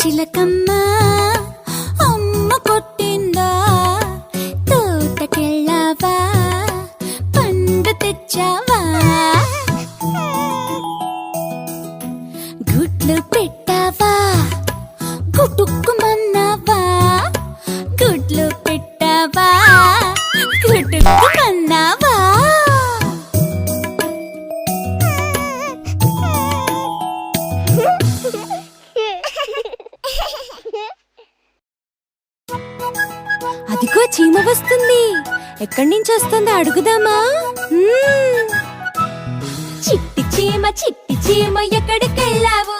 చిలకమ్మ అమ్మ కొట్టిందా తోటకెళ్ళావా పండు తెచ్చావా గుడ్లు పెట్టావా గుటుక్కుమన్నావా గుడ్లు పెట్టావా గుటుక్కుమన్నావా అదిగో చీమ వస్తుంది. ఎక్కడి నుంచి వస్తుందో అడుగుదామా? చిట్టి చీమ ఎక్కడికెళ్ళావు?